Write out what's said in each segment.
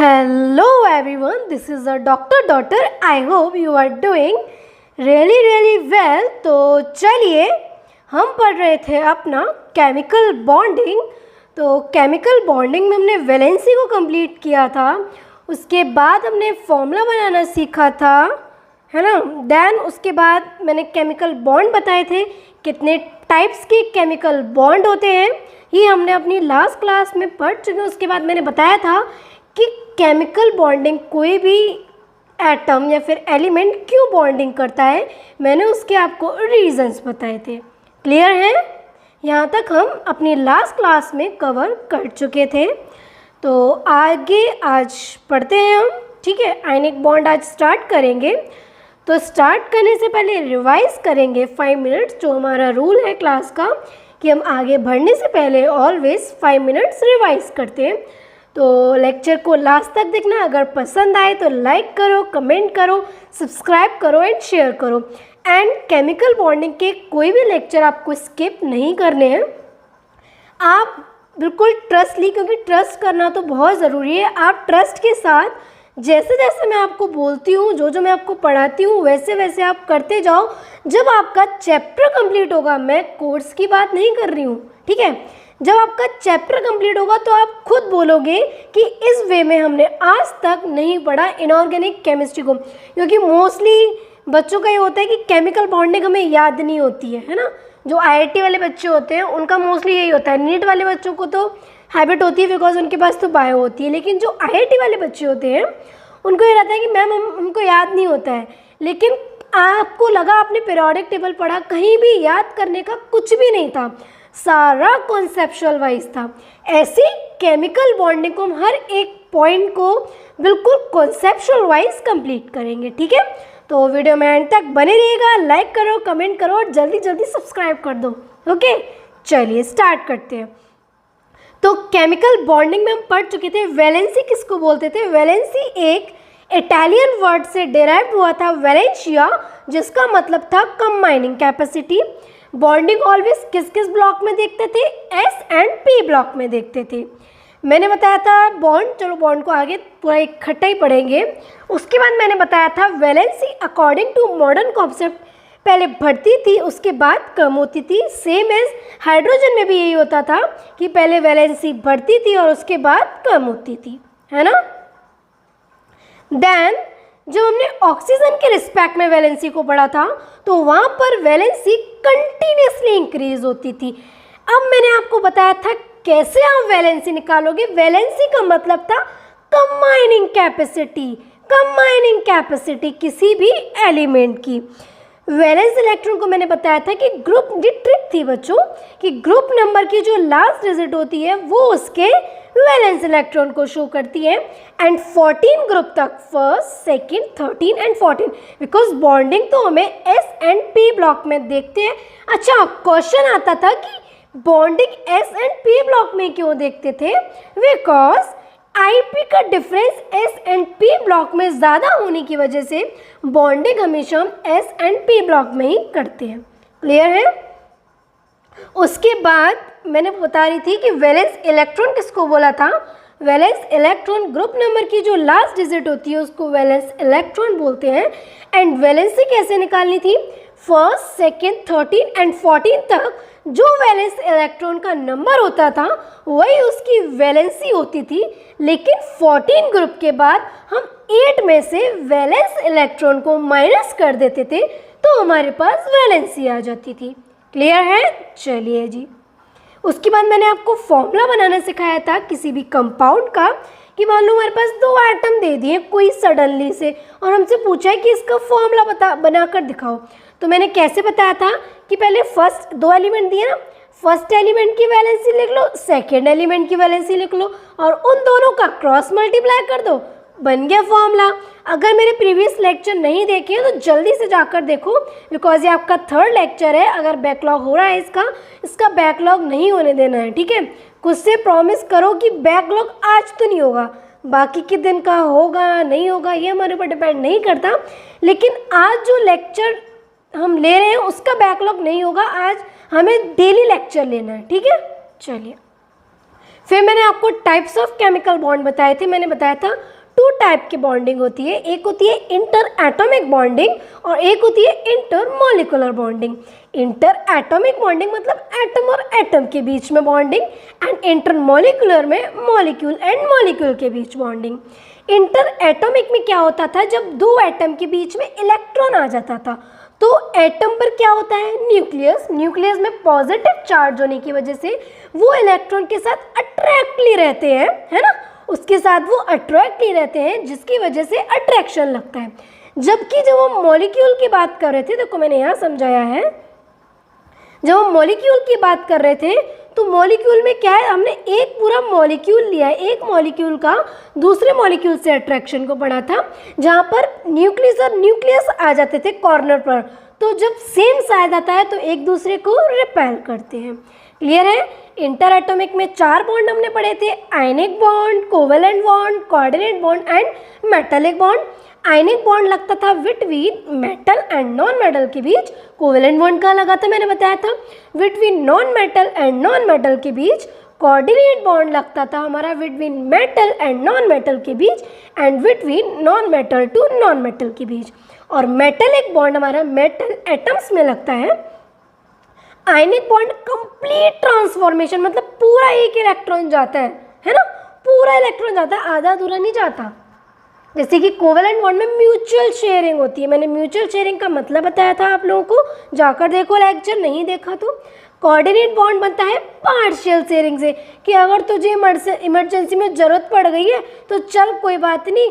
Hello everyone, this is a doctor daughter. I hope you are doing really well. तो चलिए हम पढ़ रहे थे अपना केमिकल बॉन्डिंग। तो केमिकल बॉन्डिंग में हमने वैलेंसी को कंप्लीट किया था, उसके बाद हमने फॉर्मूला बनाना सीखा था, है ना। देन उसके बाद मैंने केमिकल बॉन्ड बताए थे, कितने टाइप्स के केमिकल बॉन्ड होते हैं ये हमने अपनी लास्ट क्लास में पढ़ चुके हैं। उसके बाद मैंने बताया था कि केमिकल बॉन्डिंग कोई भी एटम या फिर एलिमेंट क्यों बॉन्डिंग करता है, मैंने उसके आपको रीजंस बताए थे। क्लियर है? यहाँ तक हम अपनी लास्ट क्लास में कवर कर चुके थे। तो आगे आज पढ़ते हैं हम, ठीक है। आयनिक बॉन्ड आज स्टार्ट करेंगे। तो स्टार्ट करने से पहले रिवाइज करेंगे 5 मिनट्स, जो हमारा रूल है क्लास का कि हम आगे बढ़ने से पहले ऑलवेज 5 मिनट्स रिवाइज करते हैं। तो लेक्चर को लास्ट तक देखना। अगर पसंद आए तो लाइक करो, कमेंट करो, सब्सक्राइब करो एंड शेयर करो। एंड केमिकल बॉन्डिंग के कोई भी लेक्चर आपको स्किप नहीं करने हैं। आप बिल्कुल ट्रस्ट ली, क्योंकि ट्रस्ट करना तो बहुत ज़रूरी है। आप ट्रस्ट के साथ जैसे जैसे मैं आपको बोलती हूँ, जो मैं आपको पढ़ाती हूँ, वैसे वैसे आप करते जाओ। जब आपका चैप्टर कंप्लीट होगा, मैं कोर्स की बात नहीं कर रही हूँ, ठीक है। जब आपका चैप्टर कंप्लीट होगा तो आप खुद बोलोगे कि इस वे में हमने आज तक नहीं पढ़ा इनऑर्गेनिक केमिस्ट्री को। क्योंकि मोस्टली बच्चों का ये होता है कि केमिकल बॉन्डिंग हमें याद नहीं होती है ना। जो आईआईटी वाले बच्चे होते हैं उनका मोस्टली यही होता है। नीट वाले बच्चों को तो हैबिट होती है बिकॉज उनके पास तो बायो होती है। लेकिन जो आईआईटी वाले बच्चे होते हैं उनको ये रहता है कि मैम हमको याद नहीं होता है। लेकिन आपको लगा आपने पीरियोडिक टेबल पढ़ा, कहीं भी याद करने का कुछ भी नहीं था, सारा कॉन्सेप्चुअल वाइज था। ऐसी केमिकल बॉन्डिंग को हम हर एक पॉइंट को बिल्कुल कॉन्सेप्चुअल वाइज कंप्लीट करेंगे, ठीक है। तो वीडियो में एंड तक बने रहिएगा। लाइक करो, कमेंट करो और जल्दी सब्सक्राइब कर दो। ओके, चलिए स्टार्ट करते हैं। तो केमिकल बॉन्डिंग में हम पढ़ चुके थे वैलेंसी किसको बोलते थे। वैलेंसी एक इटालियन वर्ड से डिराइव हुआ था, वैलेंशिया, जिसका मतलब था कंबाइनिंग कैपेसिटी। बॉन्डिंग ऑलवेज किस किस ब्लॉक में देखते थे, एस एंड पी ब्लॉक में देखते थे। मैंने बताया था बॉन्ड, चलो बॉन्ड को आगे पूरा इकट्ठा ही पढ़ेंगे। उसके बाद मैंने बताया था valency according to modern concept पहले बढ़ती थी, उसके बाद कम होती थी। सेम एज हाइड्रोजन में भी यही होता था कि पहले वैलेंसी बढ़ती थी और उसके बाद कम होती थी, है ना। देन जब हमने ऑक्सीजन के रिस्पेक्ट में वैलेंसी को पढ़ा था तो वहाँ पर वैलेंसी कंटिन्यूसली इंक्रीज होती थी। अब मैंने आपको बताया था कैसे आप वैलेंसी निकालोगे। वैलेंसी का मतलब था कंबाइनिंग कैपेसिटी, कंबाइनिंग कैपेसिटी किसी भी एलिमेंट की। वैलेंस इलेक्ट्रॉन को मैंने बताया था कि ग्रुप, ये ट्रिक थी बच्चों, कि ग्रुप नंबर की जो लास्ट डिजिट होती है वो उसके वैलेंस इलेक्ट्रॉन को शो करती है। एंड 14 ग्रुप तक, first, second, 13 and 14, because bonding तो हमें एस एंड पी ब्लॉक में देखते हैं। अच्छा, क्वेश्चन आता था कि bonding S and P block में क्यों देखते थे, बिकॉज आईपी का difference S and P block में ज़्यादा होने की वजह से बॉन्डिंग हमेशा हम एस एंड पी ब्लॉक में ही करते हैं। क्लियर है? उसके बाद मैंने बता रही थी कि वैलेंस इलेक्ट्रॉन किसको बोला था। वैलेंस इलेक्ट्रॉन ग्रुप नंबर की जो लास्ट डिजिट होती है उसको वैलेंस इलेक्ट्रॉन बोलते हैं। एंड वैलेंसी कैसे निकालनी थी, फर्स्ट, सेकेंड, 13 एंड 14 तक जो वैलेंस इलेक्ट्रॉन का नंबर होता था वही उसकी वैलेंसी होती थी। लेकिन 14 ग्रुप के बाद हम 8 में से वैलेंस इलेक्ट्रॉन को माइनस कर देते थे तो हमारे पास वैलेंसी आ जाती थी। क्लियर है? चलिए जी। उसके बाद मैंने आपको फॉर्मूला बनाना सिखाया था किसी भी कंपाउंड का, कि मान लो हमारे पास 2 एटम दे दिए कोई सडनली से और हमसे पूछा है कि इसका फॉर्मूला बनाकर दिखाओ। तो मैंने कैसे बताया था कि पहले फर्स्ट 2 एलिमेंट दिए ना, फर्स्ट एलिमेंट की वैलेंसी लिख लो, सेकेंड एलिमेंट की वैलेंसी लिख लो और उन दोनों का क्रॉस मल्टीप्लाई कर दो, बन गया फॉर्मूला। अगर मेरे प्रीवियस लेक्चर नहीं देखे हैं तो जल्दी से जाकर देखो, बिकॉज ये आपका 3rd लेक्चर है। अगर बैकलॉग हो रहा है इसका बैकलॉग नहीं होने देना है, ठीक है। खुद से प्रॉमिस करो कि बैकलॉग आज तो नहीं होगा, बाकी के दिन का होगा नहीं होगा ये हमारे ऊपर डिपेंड नहीं करता। लेकिन आज जो लेक्चर हम ले रहे हैं उसका बैकलॉग नहीं होगा, आज हमें डेली लेक्चर लेना है, ठीक है। चलिए फिर मैंने आपको टाइप्स ऑफ केमिकल बॉन्ड बताए थे। मैंने बताया था 2 टाइप की बॉन्डिंग होती है, एक होती है इंटर एटॉमिक बॉन्डिंग और एक होती है inter molecular bonding. Inter atomic bonding मतलब एटम और एटम के बीच में बॉन्डिंग, एंड इंटर मॉलिक्यूलर में मॉलिक्यूल एंड मॉलिक्यूल के बीच बॉन्डिंग। इंटर एटॉमिक में क्या होता था, जब 2 एटम के बीच में इलेक्ट्रॉन आ जाता था तो एटम पर क्या होता है, न्यूक्लियस। न्यूक्लियस में पॉजिटिव चार्ज होने की वजह से वो इलेक्ट्रॉन के साथ अट्रैक्टली रहते हैं, है ना, उसके साथ वो अट्रैक्टली रहते हैं, जिसकी वजह से अट्रैक्शन लगता है। जबकि जब हम मॉलिक्यूल की बात कर रहे थे, देखो मैंने यहाँ समझाया है, जब हम मॉलिक्यूल की बात कर रहे थे तो मॉलिक्यूल में क्या है, हमने एक पूरा मॉलिक्यूल लिया है, एक मॉलिक्यूल का दूसरे मॉलिक्यूल से अट्रैक्शन को पढ़ा था, जहाँ पर न्यूक्लियस और न्यूक्लियस आ जाते थे कॉर्नर पर, तो जब सेम साइज आता है तो एक दूसरे को रिपेल करते हैं। क्लियर है। इंटर एटॉमिक में 4 बॉन्ड हमने पढ़े थे, ionic bond, covalent bond, coordinate bond and metallic bond. Ionic bond लगता था between metal and non metal के बीच, कोवेलेंट बॉन्ड कहाँ लगा था, मैंने बताया था between non metal and non metal के बीच। कोऑर्डिनेट बॉन्ड लगता था हमारा between metal and non metal के बीच and between non metal to non metal के बीच। और मेटेलिक बॉन्ड हमारा मेटल एटम्स में लगता है। आयनिक बॉन्ड कंप्लीट ट्रांसफॉर्मेशन मतलब पूरा एक इलेक्ट्रॉन जाता है ना, पूरा इलेक्ट्रॉन जाता है, आधा अधूरा नहीं जाता। जैसे कि कोवेलेंट बॉन्ड में म्यूचुअल शेयरिंग होती है, मैंने म्यूचुअल शेयरिंग का मतलब बताया था आप लोगों को, जाकर देखो लेक्चर, नहीं देखा तो। कोऑर्डिनेट बॉन्ड बनता है पार्शियल शेयरिंग से, कि अगर तुझे इमरजेंसी में ज़रूरत पड़ गई है तो चल कोई बात नहीं,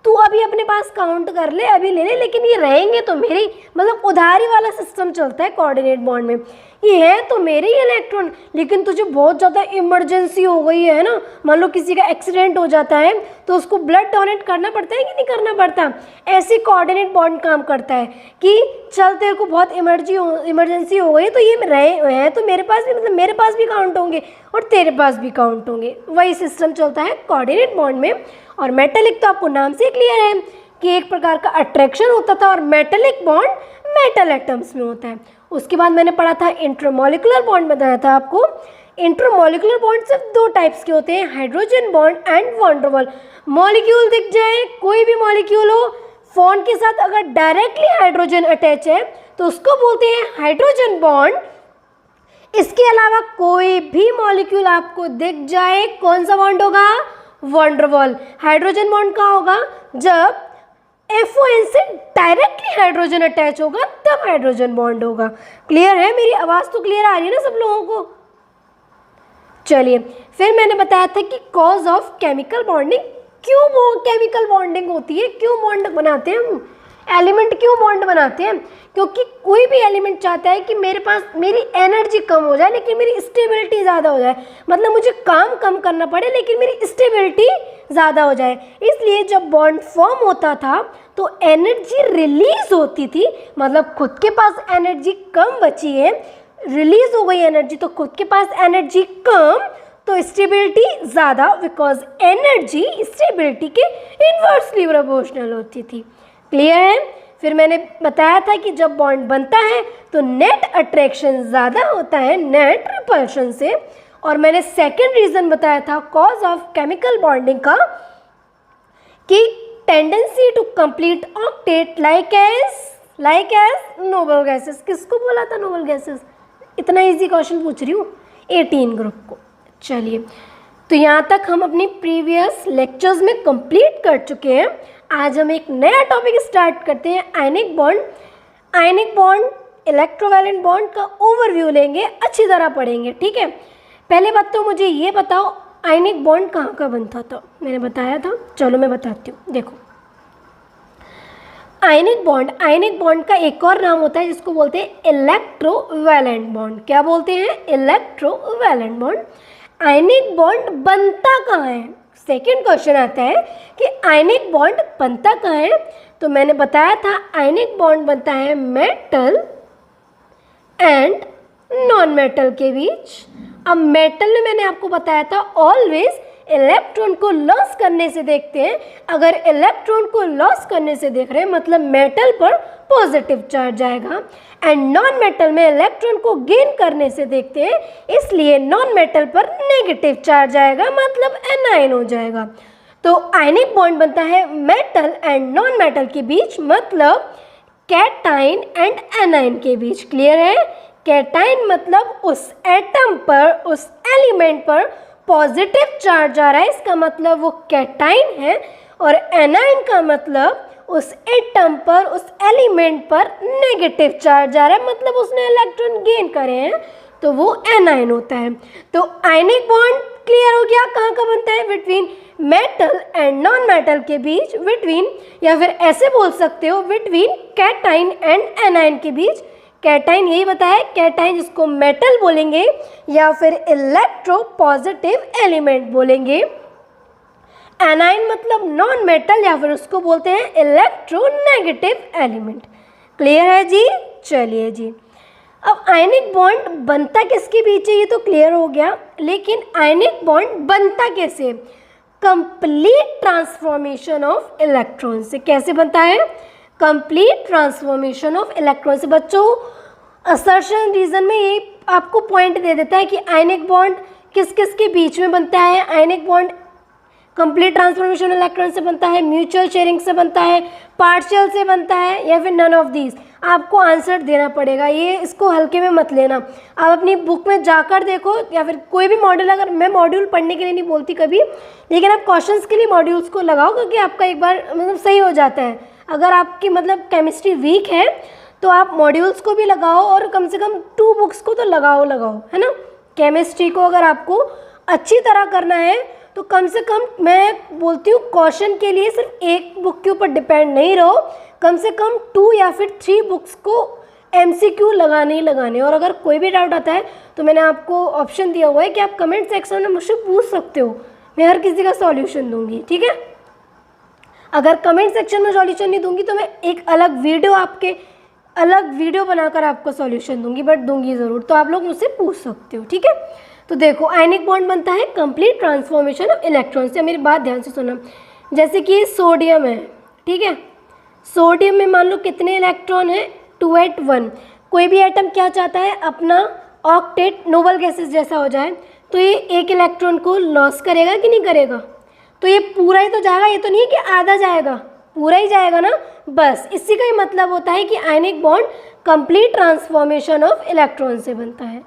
तू अभी अपने पास काउंट कर ले, अभी ले ले, लेकिन ये रहेंगे तो मेरे, मतलब उधारी वाला सिस्टम चलता है कोऑर्डिनेट बॉन्ड में। ये है तो मेरे ही इलेक्ट्रॉन, लेकिन तुझे बहुत ज़्यादा इमरजेंसी हो गई है ना, मान लो किसी का एक्सीडेंट हो जाता है तो उसको ब्लड डोनेट करना पड़ता है कि नहीं करना पड़ता, ऐसे कोऑर्डिनेट बॉन्ड काम करता है कि चल तेरे को बहुत इमरजेंसी हो गई है तो ये रहे हैं तो मेरे पास भी, मतलब मेरे पास भी काउंट होंगे और तेरे पास भी काउंट होंगे, वही सिस्टम चलता है कोऑर्डिनेट बॉन्ड में। और मेटेलिक तो आपको नाम से क्लियर है कि एक प्रकार का अट्रैक्शन होता था, और मेटेलिक बॉन्ड मेटल एटम्स में होता है। उसके बाद मैंने पढ़ा था इंटरमॉलिक्यूलर बॉन्ड, बताया था आपको। इंटरमॉलिक्यूलर बॉन्ड सिर्फ 2 टाइप्स के होते हैं, hydrogen bond and van der Waals. Molecule दिख जाए, कोई भी मॉलिक्यूल हो, बॉन्ड के साथ अगर डायरेक्टली हाइड्रोजन अटैच है तो उसको बोलते हैं हाइड्रोजन बॉन्ड। इसके अलावा कोई भी मॉलिक्यूल आपको दिख जाए, कौन सा बॉन्ड होगा, van der Waals. Hydrogen bond कहाँ होगा, जब FON से डायरेक्टली हाइड्रोजन अटैच होगा तब हाइड्रोजन बॉन्ड होगा। क्लियर है, मेरी आवाज़ तो क्लियर आ रही है ना सब लोगों को। चलिए, फिर मैंने बताया था कि कॉज ऑफ केमिकल बॉन्डिंग, क्यों केमिकल बॉन्डिंग होती है, क्यों बॉन्ड बनाते हैं हम, एलिमेंट क्यों बॉन्ड बनाते हैं, क्योंकि कोई भी एलिमेंट चाहता है कि मेरे पास मेरी एनर्जी कम हो जाए लेकिन मेरी स्टेबिलिटी ज़्यादा हो जाए, मतलब मुझे काम कम करना पड़े लेकिन मेरी स्टेबिलिटी ज़्यादा हो जाए। इसलिए जब बॉन्ड फॉर्म होता था तो एनर्जी रिलीज होती थी, मतलब खुद के पास एनर्जी कम बची है, रिलीज हो गई एनर्जी, तो खुद के पास एनर्जी कम तो स्टेबिलिटी ज़्यादा, बिकॉज एनर्जी स्टेबिलिटी के इन्वर्सली प्रोपोर्शनल होती थी। क्लियर है। फिर मैंने बताया था कि जब बॉन्ड बनता है तो नेट अट्रैक्शन ज़्यादा होता है नेट रिपल्शन से। और मैंने सेकेंड रीज़न बताया था कॉज ऑफ केमिकल बॉन्डिंग का, कि tendency to complete octet like as noble gases. किसको बोला था नोबल गैसेस, इतना इजी क्वेश्चन पूछ रही हूँ 18 ग्रुप को। चलिए, तो यहाँ तक हम अपनी प्रीवियस लेक्चर्स में कंप्लीट कर चुके हैं। आज हम एक नया टॉपिक स्टार्ट करते हैं, ionic bond. Ionic bond, electrovalent bond का ओवरव्यू लेंगे, अच्छी तरह पढ़ेंगे, ठीक है। पहले बात तो मुझे ये बताओ, आयनिक बॉन्ड कहाँ का बनता था, मैंने बताया था, चलो मैं बताती हूँ। देखो, आयनिक बॉन्ड का एक और नाम होता है जिसको बोलते हैं इलेक्ट्रोवैलेंट बॉन्ड। क्या बोलते हैं, इलेक्ट्रोवैलेंट बॉन्ड। आयनिक बॉन्ड बनता कहाँ है, सेकेंड क्वेश्चन आता है कि आयनिक बॉन्ड बनता कहाँ है। तो मैंने बताया था आयनिक बॉन्ड बनता है मेटल एंड नॉन मेटल के बीच। अब मेटल में मैंने आपको बताया था ऑलवेज इलेक्ट्रॉन को लॉस करने से देखते हैं। अगर इलेक्ट्रॉन को लॉस करने से देख रहे हैं मतलब मेटल पर पॉजिटिव चार्ज आएगा, एंड नॉन मेटल में इलेक्ट्रॉन को गेन करने से देखते हैं, इसलिए नॉन मेटल पर नेगेटिव चार्ज आएगा मतलब एनायन हो जाएगा। तो आयनिक बॉन्ड बनता है मेटल एंड नॉन मेटल के बीच, मतलब कैटाइन एंड एनायन के बीच। क्लियर है? कैटाइन मतलब उस एटम पर, उस एलिमेंट पर पॉजिटिव चार्ज आ रहा है, इसका मतलब वो कैटाइन है, और एनायन का मतलब उस एटम पर, उस एलिमेंट पर नेगेटिव चार्ज आ रहा है, मतलब उसने इलेक्ट्रॉन गेन करे हैं, तो वो एनायन होता है। तो आयनिक बॉन्ड क्लियर हो गया कहाँ का बनता है? Between metal and non metal के बीच, बिटवीन, या फिर ऐसे बोल सकते हो बिटवीन कैटाइन एंड एनायन के बीच। कैटाइन यही बताया, कैटाइन जिसको मेटल बोलेंगे या फिर इलेक्ट्रो पॉजिटिव एलिमेंट बोलेंगे। एनायन मतलब नॉन मेटल या फिर उसको बोलते हैं इलेक्ट्रोनेगेटिव एलिमेंट। क्लियर है जी? चलिए जी, अब आयनिक बॉन्ड बनता किसके बीच है ये तो क्लियर हो गया, लेकिन आयनिक बॉन्ड बनता कैसे? कंप्लीट ट्रांसफॉर्मेशन ऑफ इलेक्ट्रॉन से। कैसे बनता है? कंप्लीट ट्रांसफॉर्मेशन ऑफ इलेक्ट्रॉन से। बच्चों असर्शन रीजन में ये आपको पॉइंट दे देता है कि आयनिक बॉन्ड किस किस के बीच में बनता है। Ionic bond complete transformation electron से बनता है, म्यूचुअल शेयरिंग से बनता है, पार्शियल से बनता है, या फिर नन ऑफ दीज। आपको आंसर देना पड़ेगा, ये इसको हल्के में मत लेना। आप अपनी बुक में जाकर देखो, या फिर कोई भी मॉड्यूल, अगर मैं मॉड्यूल पढ़ने के लिए नहीं बोलती कभी, लेकिन आप क्वेश्चंस के लिए मॉड्यूल्स को लगाओ, क्योंकि आपका एक बार मतलब सही हो जाता है। अगर आपकी मतलब केमिस्ट्री वीक है तो आप मॉड्यूल्स को भी लगाओ, और कम से कम 2 बुक्स को तो लगाओ, है ना। केमिस्ट्री को अगर आपको अच्छी तरह करना है तो कम से कम, मैं बोलती हूँ क्वेश्चन के लिए सिर्फ एक बुक के ऊपर डिपेंड नहीं रहो, कम से कम 2 या फिर 3 बुक्स को MCQ लगाने ही लगाने। और अगर कोई भी डाउट आता है तो मैंने आपको ऑप्शन दिया हुआ है कि आप कमेंट सेक्शन में मुझसे पूछ सकते हो, मैं हर किसी का सॉल्यूशन दूंगी, ठीक है। अगर कमेंट सेक्शन में सॉल्यूशन नहीं दूंगी तो मैं एक अलग वीडियो बनाकर आपको सॉल्यूशन दूंगी, बट दूंगी ज़रूर, तो आप लोग मुझसे पूछ सकते हो, ठीक है। तो देखो आयनिक बॉन्ड बनता है कंप्लीट ट्रांसफॉर्मेशन ऑफ इलेक्ट्रॉन से। मेरी बात ध्यान से सुनना, जैसे कि सोडियम है, ठीक है। सोडियम में मान लो कितने इलेक्ट्रॉन है? 2 at 1। कोई भी एटम क्या चाहता है? अपना ऑक्टेट नोबल गैसेस जैसा हो जाए, तो ये एक इलेक्ट्रॉन को लॉस करेगा कि नहीं करेगा? तो ये पूरा ही तो जाएगा, ये तो नहीं है कि आधा जाएगा, पूरा ही जाएगा ना। बस इसी का ही मतलब होता है कि ionic bond complete transformation of electron से बनता है।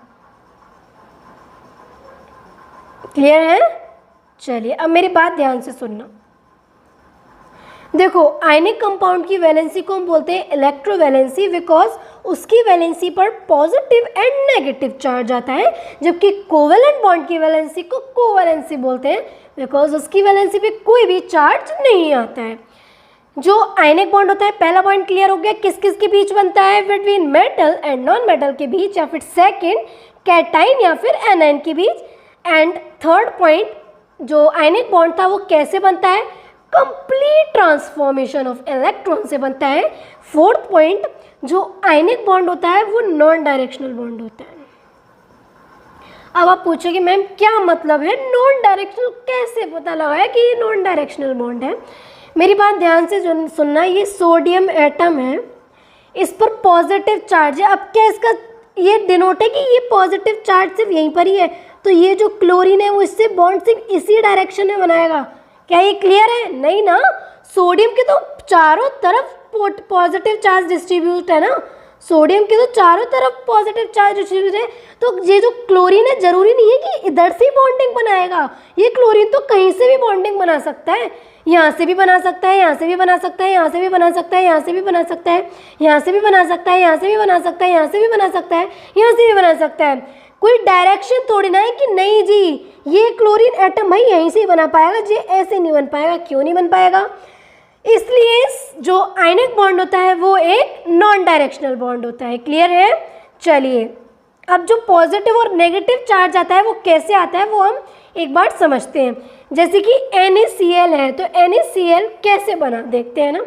क्लियर है? चलिए अब मेरी बात ध्यान से सुनना। देखो आयनिक कंपाउंड की वैलेंसी को हम बोलते हैं इलेक्ट्रोवैलेंसी, बिकॉज उसकी वैलेंसी पर पॉजिटिव एंड नेगेटिव चार्ज आता है, जबकि कोवेलेंट बॉन्ड की वैलेंसी को कोवैलेंसी बोलते हैं, बिकॉज उसकी वैलेंसी पे कोई भी चार्ज नहीं आता है। जो आयनिक बॉन्ड होता है, पहला पॉइंट क्लियर हो गया, किस किस के बीच बनता है? Between metal and non metal के बीच, या फिर सेकेंड कैटाइन या फिर एनायन के बीच। एंड थर्ड पॉइंट, जो आयनिक बॉन्ड था वो कैसे बनता है? कंप्लीट ट्रांसफॉर्मेशन ऑफ इलेक्ट्रॉन से बनता है। फोर्थ पॉइंट, जो आयनिक बॉन्ड होता है वो नॉन डायरेक्शनल बॉन्ड होता है। अब आप पूछोगे मैम क्या मतलब है नॉन डायरेक्शनल, कैसे पता लगाया कि ये नॉन डायरेक्शनल बॉन्ड है? मेरी बात ध्यान से सुनना, ये सोडियम एटम है, इस पर पॉजिटिव चार्ज है। अब क्या इसका ये डिनोट है कि ये पॉजिटिव चार्ज सिर्फ यहीं पर ही है, तो ये जो क्लोरीन है वो इससे बॉन्ड सिर्फ इसी डायरेक्शन में बनाएगा। क्या ये क्लियर है? नहीं ना, सोडियम के तो चारों तरफ पॉजिटिव चार्ज डिस्ट्रीब्यूट है ना, सोडियम के तो चारों तरफ पॉजिटिव चार्ज डिस्ट्रीब्यूट है, तो ये जो क्लोरीन है जरूरी नहीं है कि इधर से बॉन्डिंग बनाएगा, ये क्लोरीन तो कहीं से भी बॉन्डिंग बना सकता है, यहाँ से भी बना सकता है, यहाँ से भी बना सकता है, यहाँ से भी बना सकता है, यहाँ से भी बना सकता है, यहाँ से भी बना सकता है, यहाँ से भी बना सकता है, यहाँ से भी बना सकता है, यहाँ से भी बना सकता है। कोई डायरेक्शन थोड़ी ना है कि नहीं जी ये क्लोरीन एटम भाई यहीं से ही बना पाएगा, ये ऐसे नहीं बन पाएगा। क्यों नहीं बन पाएगा? इसलिए जो आयनिक बॉन्ड होता है वो एक नॉन डायरेक्शनल बॉन्ड होता है। क्लियर है? चलिए अब जो पॉजिटिव और नेगेटिव चार्ज आता है वो कैसे आता है वो हम एक बार समझते हैं। जैसे कि NaCl है, तो NaCl कैसे बना देखते हैं ना,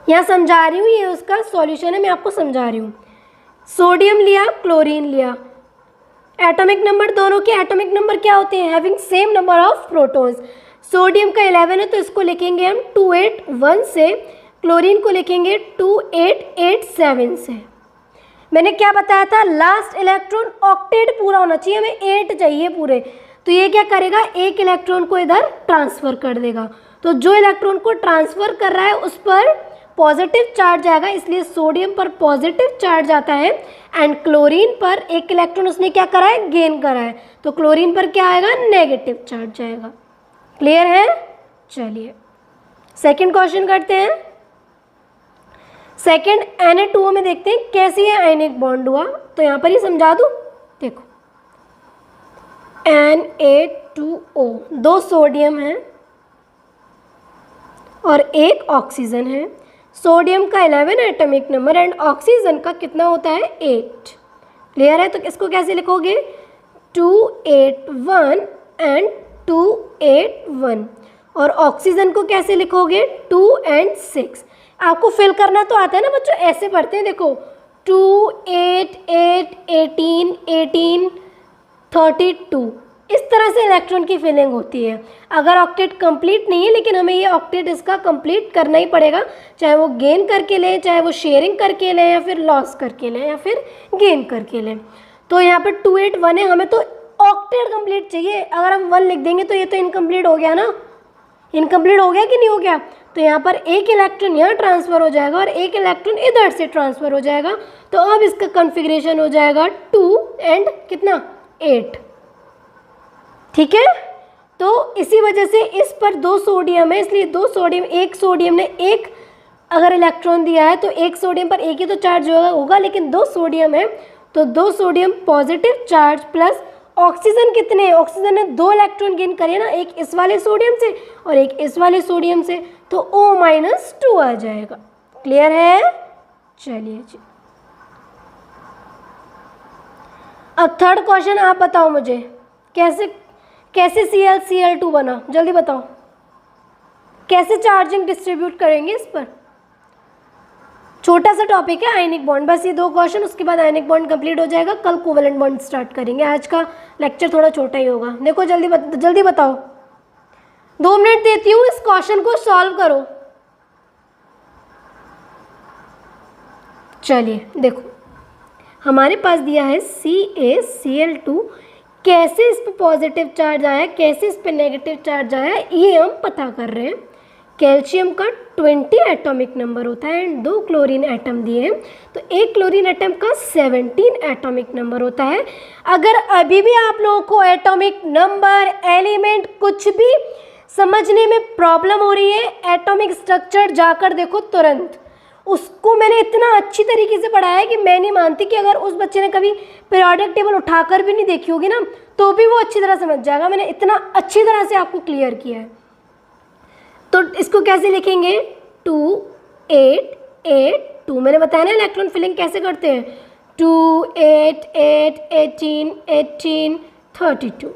यहाँ समझा रही हूँ, ये उसका सॉल्यूशन है, मैं आपको समझा रही हूँ। सोडियम लिया, क्लोरीन लिया, एटॉमिक नंबर, दोनों के एटॉमिक नंबर क्या होते हैं? Having same number of protons. Sodium का 11 है तो इसको लिखेंगे हम 281 से, क्लोरीन को लिखेंगे 2887 से। मैंने क्या बताया था? लास्ट इलेक्ट्रॉन ऑक्टेट पूरा होना चाहिए, हमें 8 चाहिए पूरे। तो ये क्या करेगा? एक इलेक्ट्रॉन को इधर ट्रांसफ़र कर देगा। तो जो इलेक्ट्रॉन को ट्रांसफ़र कर रहा है उस पर पॉजिटिव चार्ज आएगा, इसलिए सोडियम पर पॉजिटिव चार्ज आता है एंड क्लोरीन पर एक इलेक्ट्रॉन उसने क्या करा है? गेन करा है, तो क्लोरीन पर क्या आएगा? नेगेटिव चार्ज आएगा। क्लियर है? चलिए सेकंड क्वेश्चन करते हैं। सेकंड Na2O में देखते हैं कैसे ये आयनिक बॉन्ड हुआ। तो यहाँ पर ही समझा दूँ, देखो Na2O, 2 सोडियम है और 1 ऑक्सीजन है। सोडियम का 11 एटॉमिक नंबर एंड ऑक्सीजन का कितना होता है? 8। क्लियर है? तो इसको कैसे लिखोगे? 281 एंड 281। और ऑक्सीजन को कैसे लिखोगे? 2 and 6। आपको फिल करना तो आता है ना बच्चों, ऐसे पढ़ते हैं, देखो 2 8 8 18 18 32, इस तरह से इलेक्ट्रॉन की फिलिंग होती है। अगर ऑक्टेट कंप्लीट नहीं है, लेकिन हमें ये ऑक्टेट इसका कंप्लीट करना ही पड़ेगा, चाहे वो गेन करके लें, चाहे वो शेयरिंग करके लें, या फिर लॉस करके लें, या फिर गेन करके लें। तो यहाँ पर 281 है, हमें तो ऑक्टेट कंप्लीट चाहिए। अगर हम 1 लिख देंगे तो ये तो इनकम्प्लीट हो गया ना, इनकम्प्लीट हो गया कि नहीं हो गया? तो यहाँ पर एक इलेक्ट्रॉन यहाँ ट्रांसफ़र हो जाएगा और एक इलेक्ट्रॉन इधर से ट्रांसफ़र हो जाएगा। तो अब इसका कॉन्फ़िगरेशन हो जाएगा 2 and कितना? 8। ठीक है? तो इसी वजह से इस पर 2 सोडियम है, इसलिए 2 सोडियम, एक सोडियम ने एक अगर इलेक्ट्रॉन दिया है तो एक सोडियम पर एक ही तो चार्ज होगा, लेकिन 2 सोडियम है तो 2 sodium positive charge plus oxygen कितने? ऑक्सीजन ने 2 इलेक्ट्रॉन गेन करे ना, एक इस वाले सोडियम से और एक इस वाले सोडियम से, तो O-2 आ जाएगा। क्लियर है? चलिए जी, अब थर्ड क्वेश्चन आप बताओ मुझे, कैसे Cl बना? जल्दी बताओ, कैसे चार्जिंग डिस्ट्रीब्यूट करेंगे इस पर? छोटा सा टॉपिक है आयनिक बॉन्ड, बस ये 2 क्वेश्चन, उसके बाद आयनिक बॉन्ड कंप्लीट हो जाएगा। कल कोवेलेंट बॉन्ड स्टार्ट करेंगे, आज का लेक्चर थोड़ा छोटा ही होगा। देखो जल्दी बताओ, 2 मिनट देती हूँ, इस क्वेश्चन को सॉल्व करो। चलिए देखो, हमारे पास दिया है CaCl2, कैसे इस पर पॉजिटिव चार्ज आया, कैसे इस पर नेगेटिव चार्ज आया, ये हम पता कर रहे हैं। कैल्शियम का 20 एटॉमिक नंबर होता है एंड 2 क्लोरीन एटम दिए हैं, तो एक क्लोरीन एटम का 17 एटॉमिक नंबर होता है। अगर अभी भी आप लोगों को एटॉमिक नंबर, एलिमेंट कुछ भी समझने में प्रॉब्लम हो रही है, एटॉमिक स्ट्रक्चर जाकर देखो तुरंत। उसको मैंने इतना अच्छी तरीके से पढ़ाया है कि मैं नहीं मानती कि अगर उस बच्चे ने कभी पीरियोडिक टेबल उठाकर भी नहीं देखी होगी ना, तो भी वो अच्छी तरह समझ जाएगा। मैंने इतना अच्छी तरह से आपको क्लियर किया है। तो इसको कैसे लिखेंगे? 2 8 8 2, मैंने बताया ना इलेक्ट्रॉन फिलिंग कैसे करते हैं, 2 8 8 18 18 32।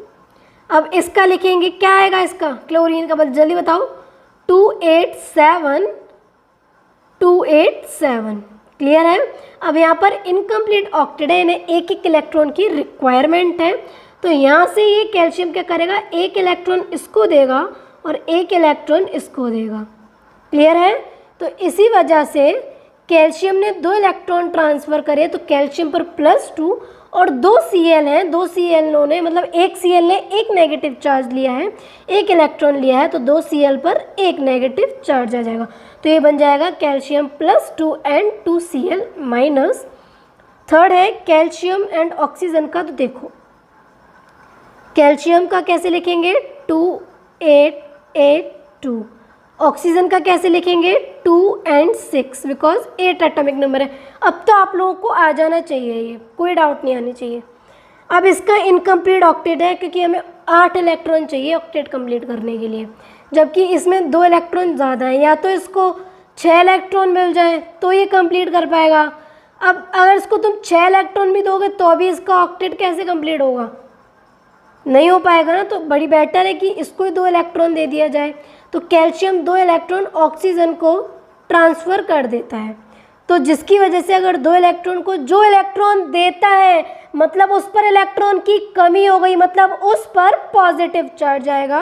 अब इसका लिखेंगे, क्या आएगा इसका? क्लोरीन का, जल्दी बताओ, 287 287। क्लियर है? अब यहाँ पर इनकम्प्लीट ऑक्टेट है, इन्हें एक एक इलेक्ट्रॉन की रिक्वायरमेंट है। तो यहाँ से ये कैल्शियम क्या करेगा? एक इलेक्ट्रॉन इसको देगा और एक इलेक्ट्रॉन इसको देगा। क्लियर है? तो इसी वजह से कैल्शियम ने 2 इलेक्ट्रॉन ट्रांसफ़र करे, तो कैल्शियम पर +2 और 2 Cl हैं, 2 Cl ने मतलब एक Cl ने एक नेगेटिव चार्ज लिया है, एक इलेक्ट्रॉन लिया है, तो 2 Cl पर एक नेगेटिव चार्ज आ जाएगा। तो ये बन जाएगा कैल्शियम +2 एंड 2 Cl-। थर्ड है कैल्शियम एंड ऑक्सीजन का। तो देखो कैल्शियम का कैसे लिखेंगे? 2 8 8 2। ऑक्सीजन का कैसे लिखेंगे? 2 and 6, बिकॉज 8 एटॉमिक नंबर है। अब तो आप लोगों को आ जाना चाहिए, ये कोई डाउट नहीं आनी चाहिए। अब इसका इनकम्प्लीट ऑक्टेट है, क्योंकि हमें 8 इलेक्ट्रॉन चाहिए ऑक्टेट कंप्लीट करने के लिए, जबकि इसमें 2 इलेक्ट्रॉन ज़्यादा हैं। या तो इसको 6 इलेक्ट्रॉन मिल जाए तो ये कंप्लीट कर पाएगा। अब अगर इसको तुम 6 इलेक्ट्रॉन भी दोगे तो भी इसका ऑक्टेट कैसे कंप्लीट होगा? नहीं हो पाएगा ना। तो बड़ी बेटर है कि इसको ही 2 इलेक्ट्रॉन दे दिया जाए। तो कैल्शियम 2 इलेक्ट्रॉन ऑक्सीजन को ट्रांसफ़र कर देता है। तो तो जिसकी वजह से अगर दो इलेक्ट्रॉन को जो इलेक्ट्रॉन देता है मतलब उस पर इलेक्ट्रॉन की कमी हो गई, मतलब उस पर पॉजिटिव चार्ज आएगा।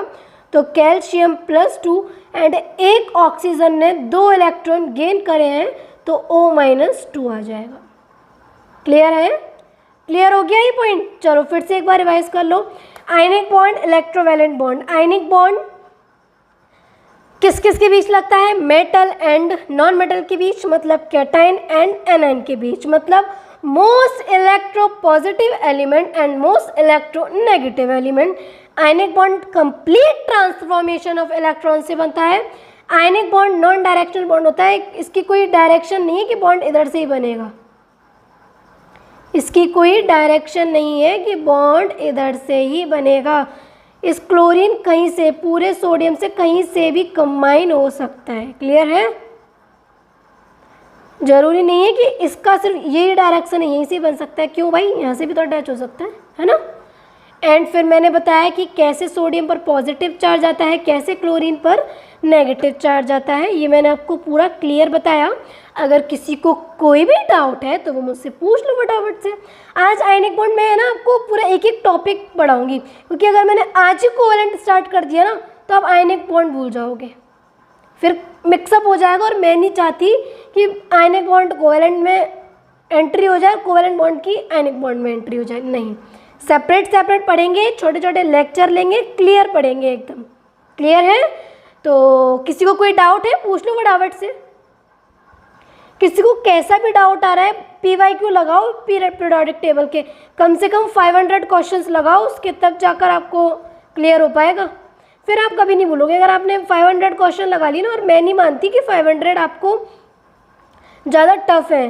तो कैल्शियम +2 एंड एक ऑक्सीजन ने 2 इलेक्ट्रॉन गेन करे हैं तो O-2 आ जाएगा। क्लियर है? क्लियर हो गया ये पॉइंट? चलो फिर से एक बार रिवाइज कर लो। Ionic bond, electrovalent bond. Ionic bond किस किस के बीच लगता है? मेटल एंड नॉन मेटल के बीच, मतलब कैटाइन एंड एनाइन के बीच, मतलब most electro positive element and most electro negative element. Ionic bond complete transformation of electron से बनता है। Ionic bond non directional bond होता है, इसकी कोई डायरेक्शन नहीं है कि बॉन्ड इधर से ही बनेगा, इसकी कोई डायरेक्शन नहीं है कि बॉन्ड इधर से ही बनेगा। इस क्लोरीन कहीं से, पूरे सोडियम से कहीं से भी कंबाइन हो सकता है। क्लियर है? जरूरी नहीं है कि इसका सिर्फ यही डायरेक्शन है, यहीं से बन सकता है। क्यों भाई? यहाँ से भी तो अटैच हो सकता है ना। एंड फिर मैंने बताया कि कैसे सोडियम पर पॉजिटिव चार्ज आता है, कैसे क्लोरीन पर नेगेटिव चार्ज आता है, ये मैंने आपको पूरा क्लियर बताया। अगर किसी को कोई भी डाउट है तो वो मुझसे पूछ लो फटाफट से। आज आयनिक बॉन्ड में है ना आपको पूरा एक एक टॉपिक पढ़ाऊंगी, क्योंकि अगर मैंने आज ही कोवेलेंट स्टार्ट कर दिया ना तो आप आयनिक बॉन्ड भूल जाओगे, फिर मिक्सअप हो जाएगा। और मैं नहीं चाहती कि आयनिक बॉन्ड कोवेलेंट में एंट्री हो जाए, कोवेलेंट बॉन्ड की आयनिक बॉन्ड में एंट्री हो जाए। नहीं, सेपरेट सेपरेट पढ़ेंगे, छोटे छोटे लेक्चर लेंगे, क्लियर पढ़ेंगे एकदम। क्लियर है? तो किसी को कोई डाउट है पूछ लो फटाफट से। किसी को कैसा भी डाउट आ रहा है PYQ लगाओ, पीरियोडिक टेबल के कम से कम 500 क्वेश्चंस लगाओ, उसके तब जाकर आपको क्लियर हो पाएगा। फिर आप कभी नहीं भूलोगे। अगर आपने 500 क्वेश्चन लगा ली ना, और मैं नहीं मानती कि 500 आपको ज़्यादा टफ है,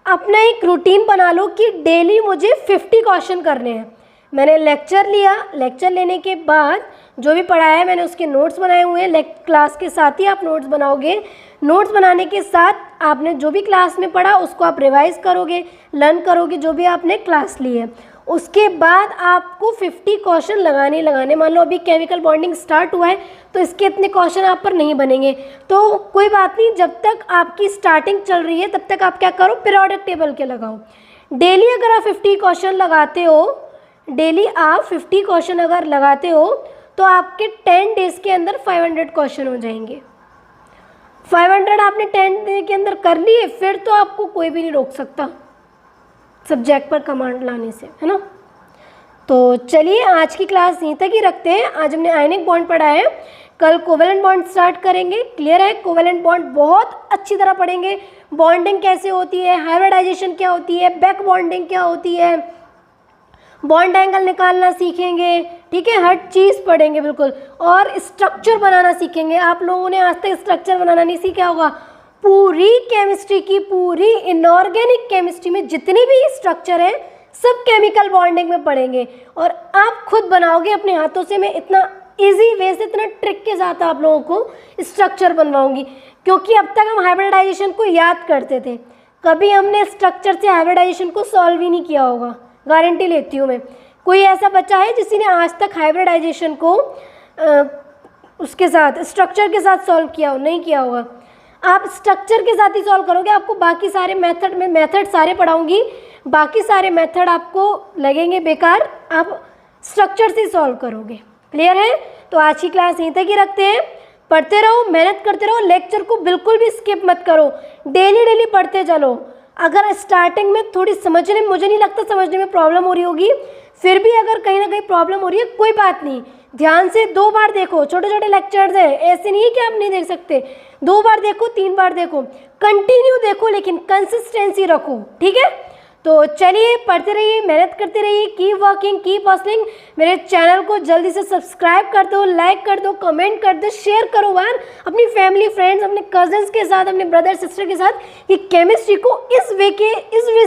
अपना एक रूटीन बना लो कि डेली मुझे 50 क्वेश्चन करने हैं। मैंने लेक्चर लिया, लेक्चर लेने के बाद जो भी पढ़ाया है मैंने उसके नोट्स बनाए हुए हैं। क्लास के साथ ही आप नोट्स बनाओगे, नोट्स बनाने के साथ आपने जो भी क्लास में पढ़ा उसको आप रिवाइज करोगे, लर्न करोगे जो भी आपने क्लास ली है। उसके बाद आपको 50 क्वेश्चन लगाने। मान लो अभी केमिकल बॉन्डिंग स्टार्ट हुआ है तो इसके इतने क्वेश्चन आप पर नहीं बनेंगे, तो कोई बात नहीं, जब तक आपकी स्टार्टिंग चल रही है तब तक आप क्या करो, पीरियोडिक टेबल के लगाओ। डेली अगर आप 50 क्वेश्चन लगाते हो, डेली आप 50 क्वेश्चन अगर लगाते हो तो आपके 10 डेज के अंदर 500 क्वेश्चन हो जाएंगे। 500 आपने 10 डे के अंदर कर लिए, फिर तो आपको कोई भी नहीं रोक सकता सब्जेक्ट पर कमांड लाने से, है ना। तो चलिए आज की क्लास यहीं तक ही रखते हैं। आज हमने आयनिक बॉन्ड पढ़ा है, कल कोवेलेंट बॉन्ड स्टार्ट करेंगे। क्लियर है? कोवेलेंट बॉन्ड बहुत अच्छी तरह पढ़ेंगे। बॉन्डिंग कैसे होती है, हाइब्रिडाइजेशन क्या होती है, बैक बॉन्डिंग क्या होती है, बॉन्ड एंगल निकालना सीखेंगे। ठीक है, हर चीज़ पढ़ेंगे बिल्कुल, और स्ट्रक्चर बनाना सीखेंगे। आप लोगों ने आज तक स्ट्रक्चर बनाना नहीं सीखा होगा। पूरी केमिस्ट्री की, पूरी इनऑर्गेनिक केमिस्ट्री में जितनी भी स्ट्रक्चर है सब केमिकल बॉन्डिंग में पढ़ेंगे, और आप खुद बनाओगे अपने हाथों से। मैं इतना इजी वे से, इतना ट्रिक के साथ आप लोगों को स्ट्रक्चर बनवाऊंगी, क्योंकि अब तक हम हाइब्रिडाइजेशन को याद करते थे, कभी हमने स्ट्रक्चर से हाइब्रिडाइजेशन को सॉल्व ही नहीं किया होगा। गारंटी लेती हूँ मैं। कोई ऐसा बच्चा है जिसने आज तक हाइब्रिडाइजेशन को उसके साथ, स्ट्रक्चर के साथ सॉल्व किया हो? नहीं किया होगा। आप स्ट्रक्चर के साथ ही सॉल्व करोगे, आपको बाकी सारे मेथड सारे पढ़ाऊंगी, बाकी सारे मेथड आपको लगेंगे बेकार, आप स्ट्रक्चर से सॉल्व करोगे। क्लियर है? तो आज की क्लास यहीं तक ही रखते हैं। पढ़ते रहो, मेहनत करते रहो, लेक्चर को बिल्कुल भी स्किप मत करो, डेली डेली पढ़ते चलो। अगर स्टार्टिंग में थोड़ी समझने, मुझे नहीं लगता समझने में प्रॉब्लम हो रही होगी, फिर भी अगर कहीं ना कहीं प्रॉब्लम हो रही है कोई बात नहीं, ध्यान से 2 बार देखो। छोटे छोटे लेक्चर्स हैं, ऐसे नहीं है कि आप नहीं देख सकते। 2 बार देखो, 3 बार देखो, कंटिन्यू देखो, लेकिन कंसिस्टेंसी रखो। ठीक है? तो चलिए पढ़ते रहिए, मेहनत करते रहिए, कीप वर्किंग, कीप हसलिंग। मेरे चैनल को जल्दी से सब्सक्राइब कर दो, लाइक कर दो, कमेंट कर दो, शेयर करो यार अपनी फैमिली, फ्रेंड्स, अपने कजन्स के साथ, अपने ब्रदर सिस्टर के साथ, कि केमिस्ट्री को इस वे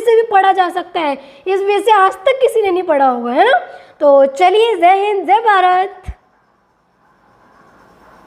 से भी पढ़ा जा सकता है। इस वे से आज तक किसी ने नहीं पढ़ा होगा, है ना। तो चलिए, जय हिंद, जय भारत।